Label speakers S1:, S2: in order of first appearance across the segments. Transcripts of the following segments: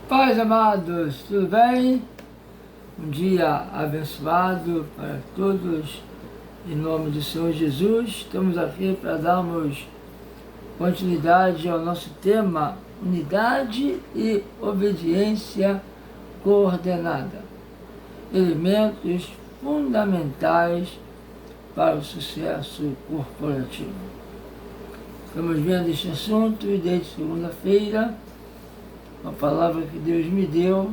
S1: Paz, amados, tudo bem? Um dia abençoado para todos, em nome do Senhor Jesus. Estamos aqui para darmos continuidade ao nosso tema, unidade e obediência coordenada. Elementos fundamentais para o sucesso corporativo. Estamos vendo este assunto desde segunda-feira, uma palavra que Deus me deu,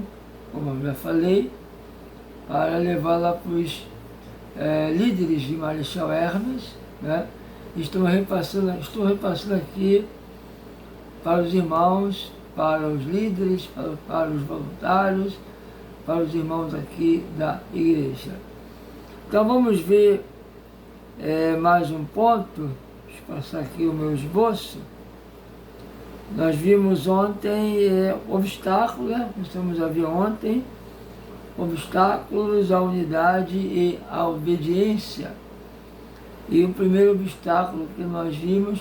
S1: como eu já falei, para levá-la para os líderes de Marechal Hermes, né? Estou repassando aqui para os irmãos, para os líderes, para os voluntários, para os irmãos aqui da igreja. Então vamos ver mais um ponto. Deixa eu passar aqui o meu esboço. Nós vimos ontem obstáculos, né? Começamos a ver ontem obstáculos à unidade e à obediência. E o primeiro obstáculo que nós vimos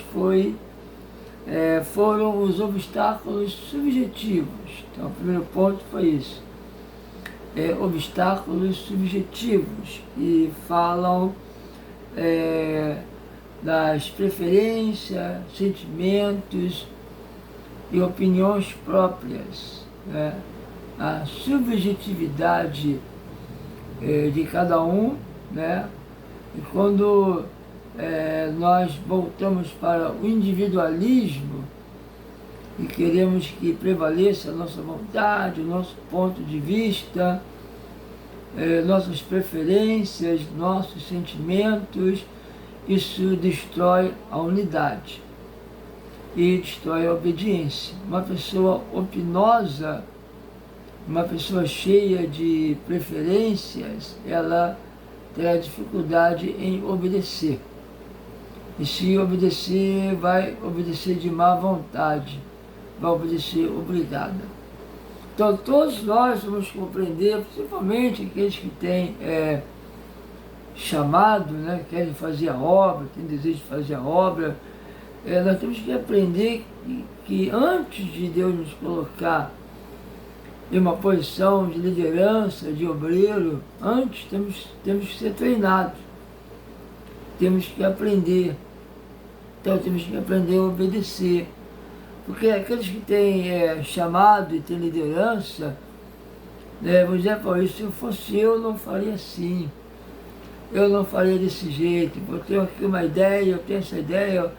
S1: foram os obstáculos subjetivos. Então o primeiro ponto foi isso. Obstáculos subjetivos, que falam das preferências, sentimentos e opiniões próprias, né? A subjetividade de cada um, né? E quando nós voltamos para o individualismo e queremos que prevaleça a nossa vontade, o nosso ponto de vista, nossas preferências, nossos sentimentos, isso destrói a unidade e destrói a obediência. Uma pessoa opinosa, uma pessoa cheia de preferências, ela terá dificuldade em obedecer. E se obedecer, vai obedecer de má vontade, vai obedecer obrigada. Então todos nós vamos compreender, principalmente aqueles que têm chamado, né, querem fazer a obra, têm desejo de fazer a obra, nós temos que aprender que antes de Deus nos colocar em uma posição de liderança, de obreiro, antes temos que ser treinados, temos que aprender. Então temos que aprender a obedecer. Porque aqueles que têm chamado e têm liderança, vão dizer, pô, se eu fosse eu não faria assim, eu não faria desse jeito, eu tenho aqui uma ideia, eu tenho essa ideia,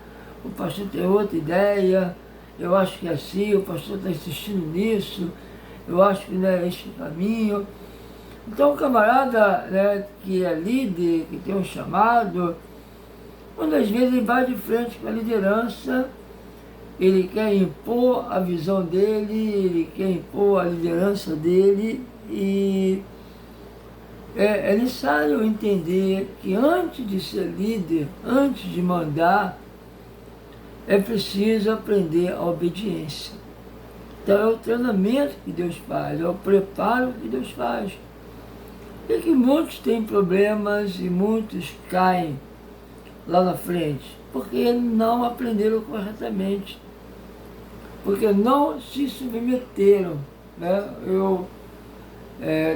S1: o pastor tem outra ideia, eu acho que é assim, o pastor está insistindo nisso, eu acho que não é este caminho. Então o camarada, né, que é líder, que tem um chamado, muitas vezes ele vai de frente com a liderança, ele quer impor a visão dele, ele quer impor a liderança dele, e é necessário entender que antes de ser líder, antes de mandar, é preciso aprender a obediência. Então é o treinamento que Deus faz, é o preparo que Deus faz. E que muitos têm problemas e muitos caem lá na frente, porque não aprenderam corretamente, porque não se submeteram, né? Eu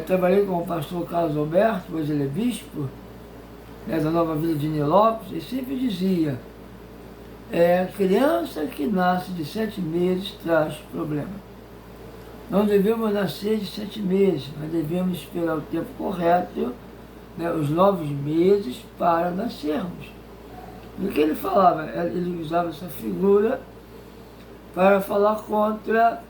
S1: trabalhei com o pastor Carlos Alberto, hoje ele é bispo, né, da Nova Vila de Nilópolis, e sempre dizia, a criança que nasce de 7 meses traz problema. Não devemos nascer de 7 meses, mas devemos esperar o tempo correto, né, os 9 meses, para nascermos. Do que ele falava? Ele usava essa figura para falar contra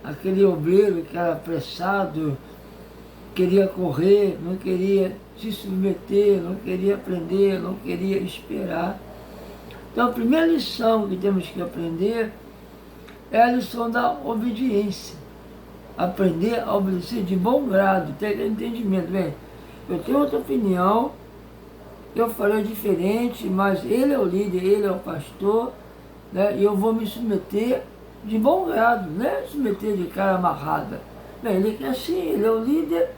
S1: aquele obreiro que era apressado, queria correr, não queria se submeter, não queria aprender, não queria esperar. Então a primeira lição que temos que aprender é a lição da obediência. Aprender a obedecer de bom grado, ter entendimento. Bem, eu tenho outra opinião, eu farei diferente, mas ele é o líder, ele é o pastor, né, e eu vou me submeter de bom grado, não é submeter de cara amarrada. Bem, ele quer assim, ele é o líder,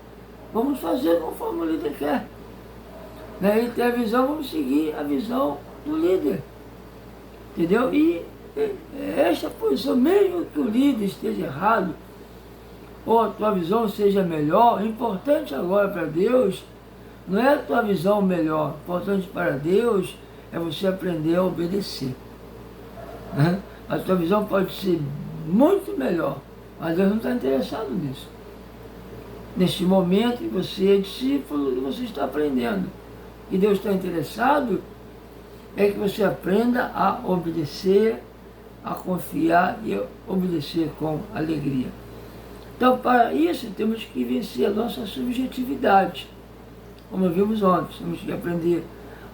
S1: vamos fazer conforme o líder quer. Né, ele tem a visão, vamos seguir a visão do líder. Entendeu? E Esta posição, mesmo que o líder esteja errado, ou a tua visão seja melhor, o importante agora para Deus não é a tua visão melhor, o importante para Deus é você aprender a obedecer. Né? A tua visão pode ser muito melhor, mas Deus não está interessado nisso. Neste momento que você é discípulo e você está aprendendo, e Deus está interessado é que você aprenda a obedecer, a confiar e a obedecer com alegria. Então, para isso, temos que vencer a nossa subjetividade. Como vimos ontem, temos que aprender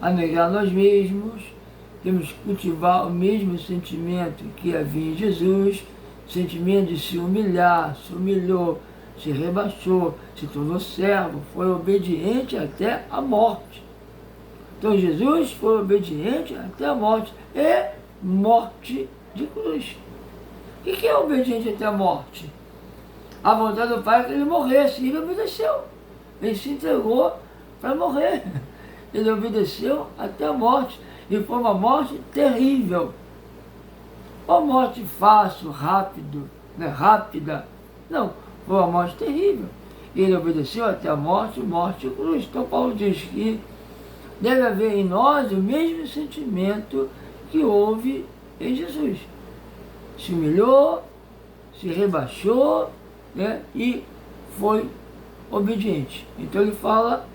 S1: a negar nós mesmos, temos que cultivar o mesmo sentimento que havia em Jesus, sentimento de se humilhar, se humilhou, se rebaixou, se tornou servo, foi obediente até a morte. Então Jesus foi obediente até a morte, e morte de cruz. O que é obediente até a morte? A vontade do Pai é que ele morresse, e ele obedeceu. Ele se entregou para morrer. Ele obedeceu até a morte, e foi uma morte terrível. Uma morte fácil, rápida. Não, foi uma morte terrível. Ele obedeceu até a morte, morte de cruz. Então Paulo diz que deve haver em nós o mesmo sentimento que houve em Jesus. Se humilhou, se rebaixou, né, e foi obediente. Então ele fala,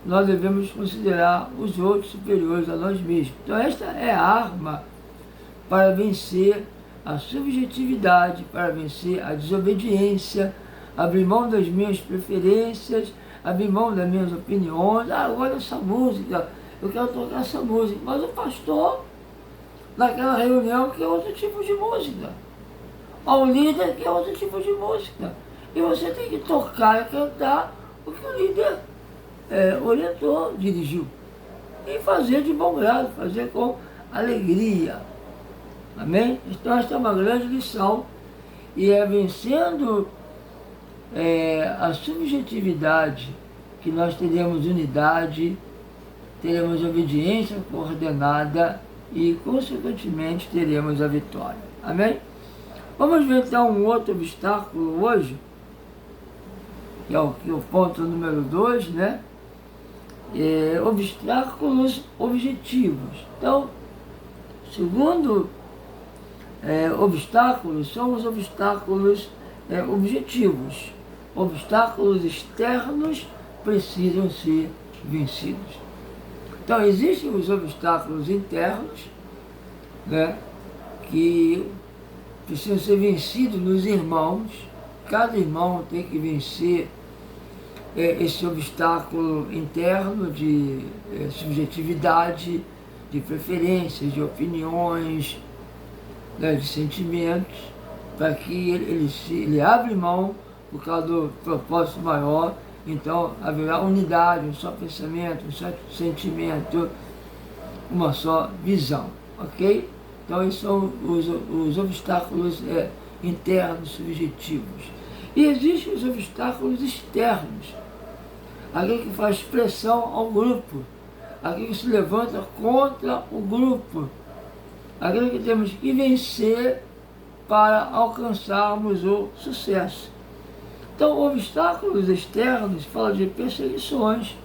S1: nós devemos considerar os outros superiores a nós mesmos. Então esta é a arma para vencer a subjetividade, para vencer a desobediência, abrir mão das minhas preferências, abrir mão das minhas opiniões. Agora essa música, eu quero tocar essa música, mas o pastor, naquela reunião, quer outro tipo de música. O líder quer outro tipo de música. E você tem que tocar e cantar o que o líder orientou, dirigiu. E fazer de bom grado, fazer com alegria. Amém? Então esta é uma grande lição. E é vencendo a subjetividade que nós teremos unidade, teremos obediência coordenada e, consequentemente, teremos a vitória. Amém? Vamos ver então um outro obstáculo hoje, que é o ponto número 2, né? Obstáculos objetivos. Então, segundo obstáculos, são os obstáculos objetivos. Obstáculos externos precisam ser vencidos. Então, existem os obstáculos internos, né, que precisam ser vencidos nos irmãos. Cada irmão tem que vencer esse obstáculo interno de subjetividade, de preferências, de opiniões, né, de sentimentos, para que ele abra mão por causa do propósito maior. Então haverá unidade, um só pensamento, um só sentimento, uma só visão, ok? Então esses são os obstáculos internos, subjetivos. E existem os obstáculos externos, aquele que faz pressão ao grupo, aquele que se levanta contra o grupo, aquele que temos que vencer para alcançarmos o sucesso. Então, obstáculos externos fala de perseguições,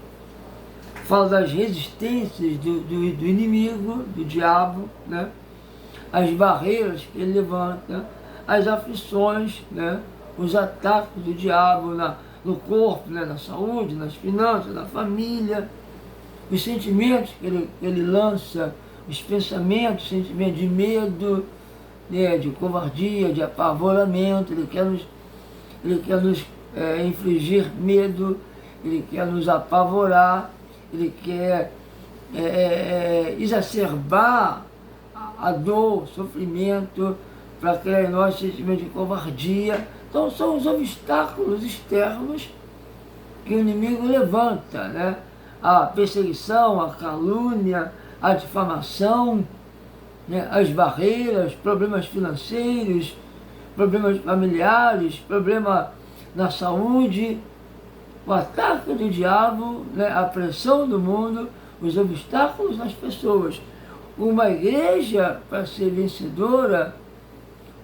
S1: fala das resistências do inimigo, do diabo, né? As barreiras que ele levanta, as aflições, né? Os ataques do diabo no corpo, né? Na saúde, nas finanças, na família, os sentimentos que ele lança, os pensamentos, sentimentos de medo, né? De covardia, de apavoramento. Ele quer nos infligir medo, ele quer nos apavorar, ele quer exacerbar a dor, o sofrimento, para criar em nós sentimento de covardia. Então são os obstáculos externos que o inimigo levanta, né? A perseguição, a calúnia, a difamação, né? As barreiras, problemas financeiros, problemas familiares, problema na saúde, o ataque do diabo, né, a pressão do mundo, os obstáculos nas pessoas. uma igreja, para ser vencedora,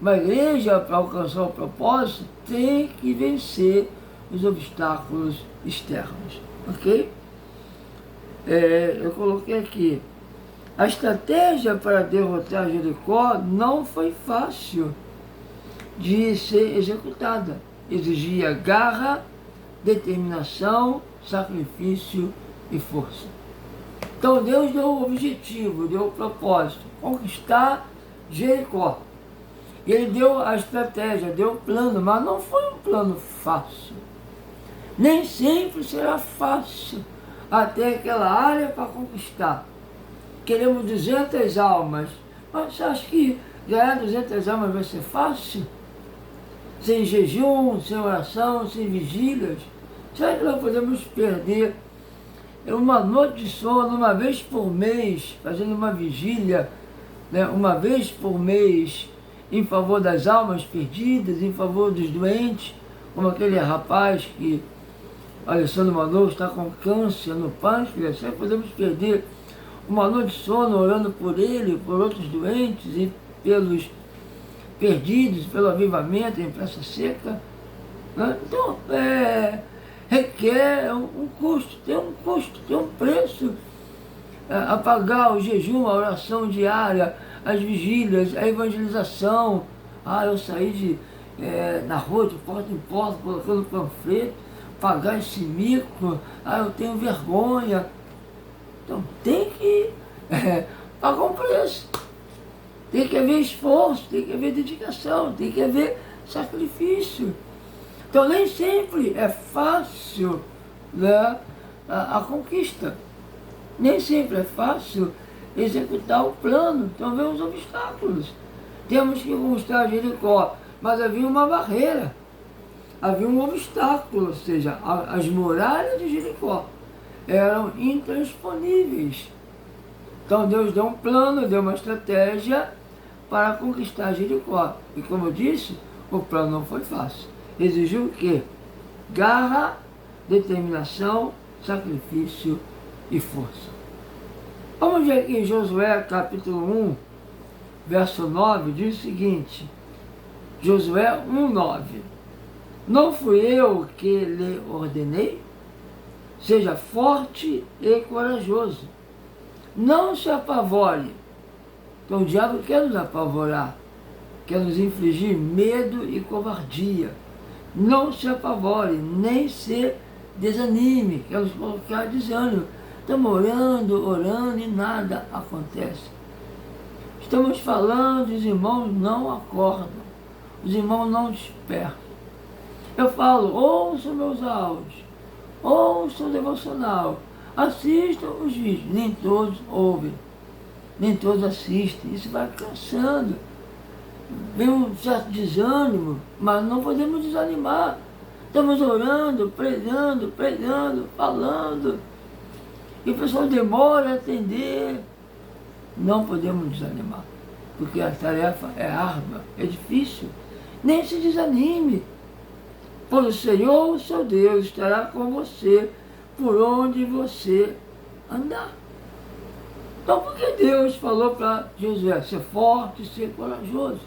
S1: uma igreja, para alcançar o propósito, tem que vencer os obstáculos externos, ok? Eu coloquei aqui, a estratégia para derrotar Jericó não foi fácil de ser executada. Exigia garra, determinação, sacrifício e força. Então Deus deu o objetivo, deu o propósito, conquistar Jericó. Ele deu a estratégia, deu o plano, mas não foi um plano fácil. Nem sempre será fácil até aquela área para conquistar. Queremos 200 almas, mas você acha que ganhar 200 almas vai ser fácil? Sem jejum, sem oração, sem vigílias? Será que nós podemos perder uma noite de sono, uma vez por mês, fazendo uma vigília, né, uma vez por mês, em favor das almas perdidas, em favor dos doentes, como aquele rapaz que, Alessandro Manu, está com câncer no pâncreas? Será que podemos perder uma noite de sono orando por ele, por outros doentes e pelos perdidos, pelo avivamento em Praça Seca? Né? Então, requer um custo, tem um preço a pagar, o jejum, a oração diária, as vigílias, a evangelização. Eu saí na rua, de porta em porta, colocando panfleto, pagar esse mico, eu tenho vergonha. Então tem que pagar um preço. Tem que haver esforço, tem que haver dedicação, tem que haver sacrifício. Então nem sempre é fácil, né, a conquista. Nem sempre é fácil executar o plano. Então vem os obstáculos. Temos que conquistar Jericó, mas havia uma barreira, havia um obstáculo, ou seja, as muralhas de Jericó eram intransponíveis. Então Deus deu um plano, deu uma estratégia para conquistar Jericó. E como eu disse, o plano não foi fácil. Exigiu o quê? Garra, determinação, sacrifício e força. Vamos ver aqui em Josué capítulo 1, verso 9, diz o seguinte, Josué 1:9. Não fui eu que lhe ordenei? Seja forte e corajoso. Não se apavore. Então o diabo quer nos apavorar, quer nos infligir medo e covardia. Não se apavore, nem se desanime, quer nos colocar desânimo. Estamos orando e nada acontece. Estamos falando, os irmãos não acordam, os irmãos não despertam. Eu falo, ouçam meus áudios, ouçam o devocional, assistam os vídeos, nem todos ouvem, nem todos assistem, isso vai cansando. Vem um certo desânimo, mas não podemos desanimar. Estamos orando, pregando, falando, e o pessoal demora a atender. Não podemos desanimar, porque a tarefa é árdua, é difícil. Nem se desanime, pois o Senhor, o seu Deus, estará com você por onde você andar. Então, por que Deus falou para Josué ser forte, ser corajoso?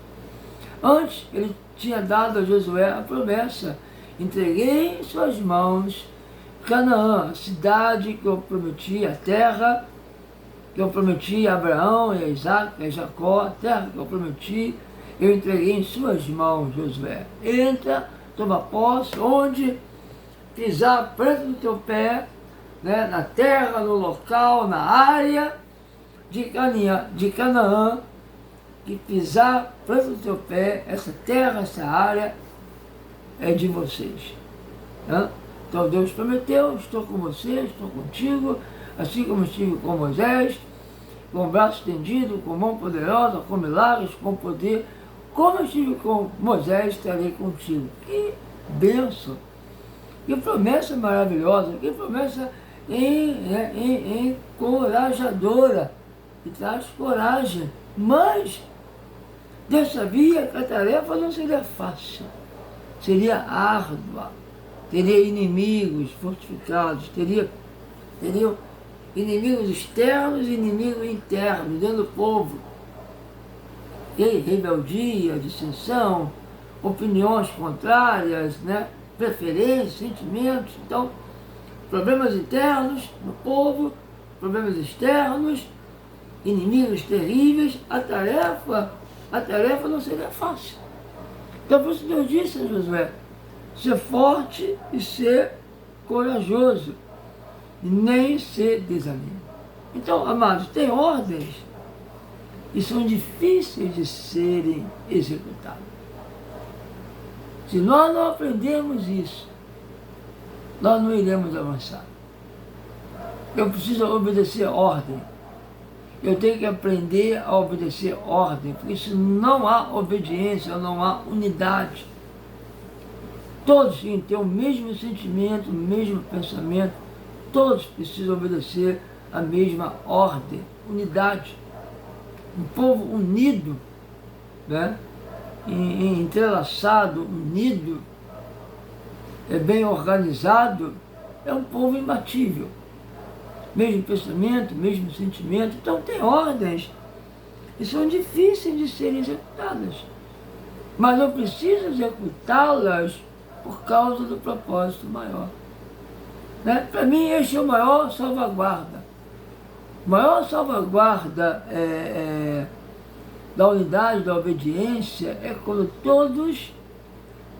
S1: Antes, ele tinha dado a Josué a promessa: entreguei em suas mãos Canaã, a cidade que eu prometi, a terra que eu prometi a Abraão e a Isaac e a Jacó, a terra que eu prometi, eu entreguei em suas mãos, Josué. Entra, toma posse, onde pisar a planta do teu pé, né, na terra, no local, na área de Canaã, que pisar a planta do teu pé, essa terra, essa área é de vocês. Né? Então Deus prometeu, estou com você, estou contigo, assim como estive com Moisés, com o braço estendido, com mão poderosa, com milagres, com poder, como eu estive com Moisés, estarei contigo. Que bênção, que promessa maravilhosa, que promessa encorajadora, que traz coragem. Mas Deus sabia que a tarefa não seria fácil, seria árdua, teria inimigos fortificados, teria inimigos externos e inimigos internos dentro do povo. E rebeldia, dissensão, opiniões contrárias, né? Preferências, sentimentos. Então, problemas internos no povo, problemas externos, inimigos terríveis, a tarefa não seria fácil. Então, por isso Deus disse a Josué, ser forte e ser corajoso, e nem se desanime. Então, amados, tem ordens e são difíceis de serem executadas. Se nós não aprendermos isso, nós não iremos avançar. Eu preciso obedecer ordem. Eu tenho que aprender a obedecer ordem, porque se não há obediência, não há unidade. Todos têm que ter o mesmo sentimento, o mesmo pensamento, todos precisam obedecer a mesma ordem, unidade. Um povo unido, né? Entrelaçado, unido, bem organizado, é um povo imbatível. Mesmo pensamento, mesmo sentimento. Então tem ordens e são difíceis de serem executadas. Mas eu preciso executá-las por causa do propósito maior. Né? Para mim, este é o maior salvaguarda. A maior salvaguarda da unidade, da obediência, é quando todos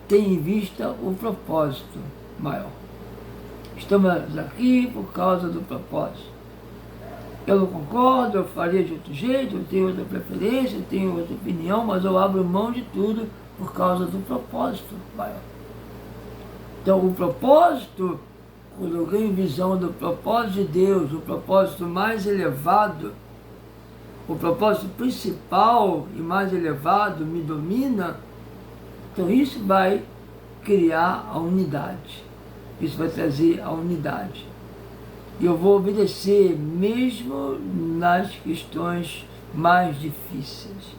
S1: têm em vista o propósito maior. Estamos aqui por causa do propósito. Eu não concordo, eu faria de outro jeito, eu tenho outra preferência, eu tenho outra opinião, mas eu abro mão de tudo por causa do propósito maior. Então, o propósito, quando eu ganho visão do propósito de Deus, o propósito mais elevado, o propósito principal e mais elevado me domina, então isso vai criar a unidade. Isso vai trazer a unidade. E eu vou obedecer mesmo nas questões mais difíceis.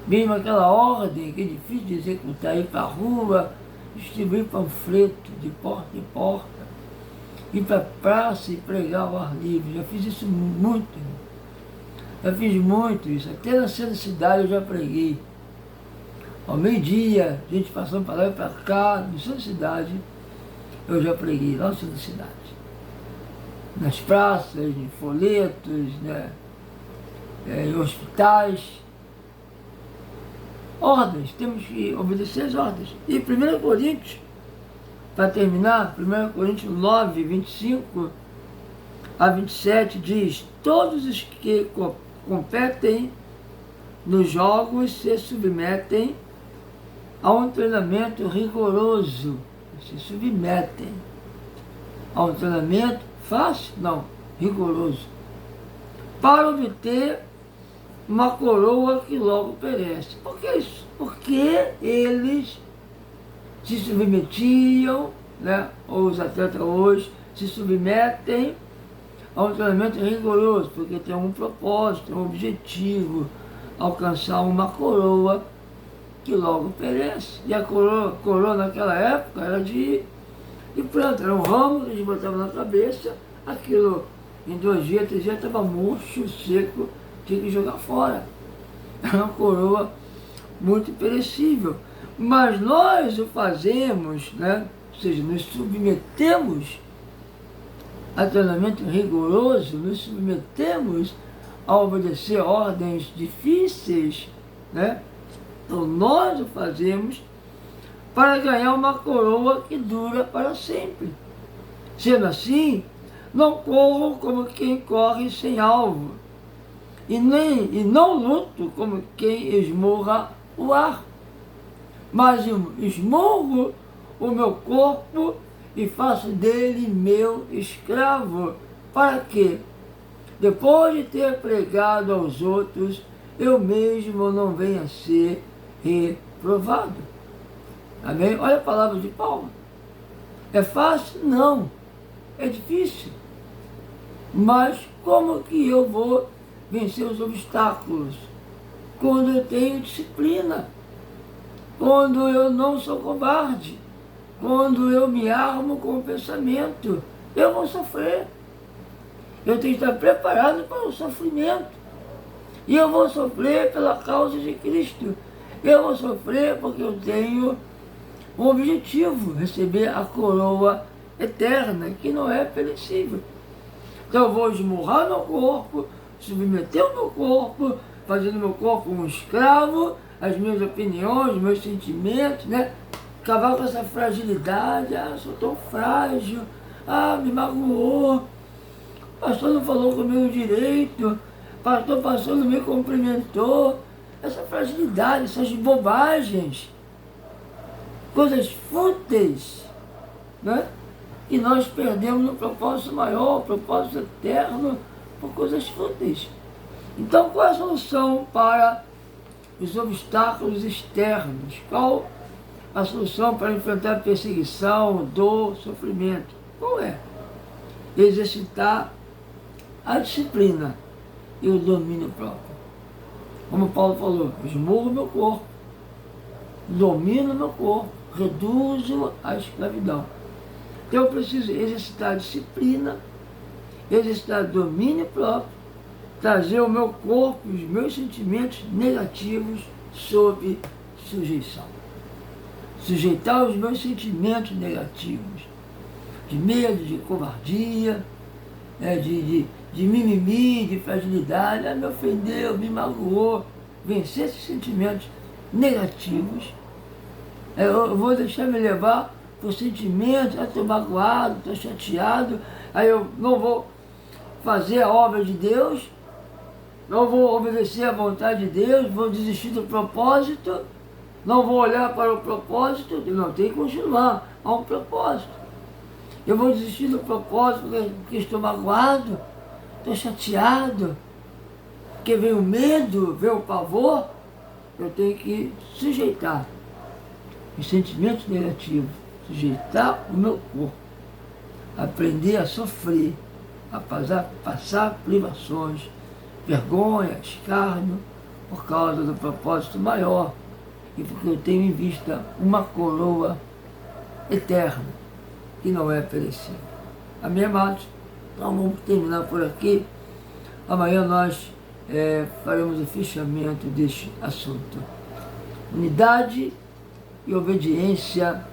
S1: Mesmo aquela ordem que é difícil de executar, ir para a rua, distribuir panfleto de porta em porta, ir para a praça e pregar ao ar livre. Já fiz isso muito, irmão. Já fiz muito isso. Até na centro da cidade eu já preguei. Ao meio-dia, gente passando para lá e para cá, no centro da cidade, eu já preguei lá no centro da cidade. Nas praças, em folhetos, né? Em hospitais. Ordens, temos que obedecer as ordens. E 1 Coríntios, para terminar, 1 Coríntios 9, 25 a 27 diz: todos os que competem nos jogos se submetem a um treinamento rigoroso. Se submetem a um treinamento fácil? Não, rigoroso. Para obter uma coroa que logo perece. Por que isso? Porque eles se submetiam, né? Ou os atletas hoje se submetem a um treinamento rigoroso, porque tem um propósito, um objetivo, alcançar uma coroa que logo perece. E a coroa naquela época era de planta, era um ramo que eles botavam na cabeça, aquilo em 2 dias, 3 dias estava murcho, seco, tinha que jogar fora. Era uma coroa muito perecível. Mas nós o fazemos, né? Ou seja, nos submetemos a treinamento rigoroso, nos submetemos a obedecer ordens difíceis, né? Então nós o fazemos para ganhar uma coroa que dura para sempre. Sendo assim, não corro como quem corre sem alvo, e não luto como quem esmurra o ar, mas esmurro o meu corpo e faço dele meu escravo, para que, depois de ter pregado aos outros, eu mesmo não venha a ser reprovado. Amém? Olha a palavra de Paulo. É fácil? Não. É difícil. Mas como que eu vou vencer os obstáculos? Quando eu tenho disciplina, quando eu não sou covarde, quando eu me armo com o pensamento, eu vou sofrer. Eu tenho que estar preparado para o sofrimento. E eu vou sofrer pela causa de Cristo. Eu vou sofrer porque eu tenho um objetivo, receber a coroa eterna, que não é perecível. Então eu vou esmurrar meu corpo, submeter o meu corpo, fazendo meu corpo um escravo, as minhas opiniões, meus sentimentos, né? Acabar com essa fragilidade, eu sou tão frágil, me magoou, o pastor não falou comigo direito, o pastor passou não me cumprimentou, essa fragilidade, essas bobagens, coisas fúteis, né? E nós perdemos no propósito maior, o propósito eterno, por coisas fúteis. Então, qual é a solução para os obstáculos externos? Qual a solução para enfrentar perseguição, dor, sofrimento? Qual é? Exercitar a disciplina e o domínio próprio. Como Paulo falou, esmurro meu corpo, domino meu corpo, reduzo a escravidão. Então eu preciso exercitar a disciplina, exercitar domínio próprio, trazer o meu corpo, os meus sentimentos negativos sob sujeição. Sujeitar os meus sentimentos negativos, de medo, de covardia, de mimimi, de fragilidade, me ofendeu, me magoou. Vencer esses sentimentos negativos. Eu vou deixar me levar por sentimentos, estou magoado, estou chateado, aí eu não vou fazer a obra de Deus, não vou obedecer à vontade de Deus, vou desistir do propósito, não vou olhar para o propósito, não, tem que continuar, há um propósito. Eu vou desistir do propósito porque estou magoado, estou chateado, porque vem o medo, vem o pavor, eu tenho que sujeitar os sentimentos negativos, sujeitar o meu corpo, aprender a sofrer, a passar privações, vergonha, escárnio, por causa do propósito maior e porque eu tenho em vista uma coroa eterna, que não é perecível. Amém, amados? Então vamos terminar por aqui. Amanhã nós faremos o fechamento deste assunto. Unidade e obediência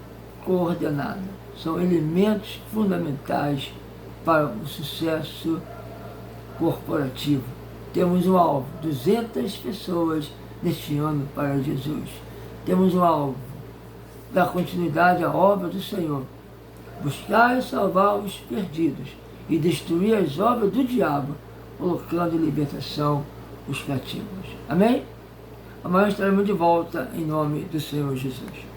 S1: coordenada são elementos fundamentais para o sucesso corporativo. Temos um alvo, 200 pessoas neste ano para Jesus. Temos um alvo, dar continuidade à obra do Senhor, buscar e salvar os perdidos e destruir as obras do diabo, colocando em libertação os cativos. Amém? Amanhã estaremos de volta em nome do Senhor Jesus.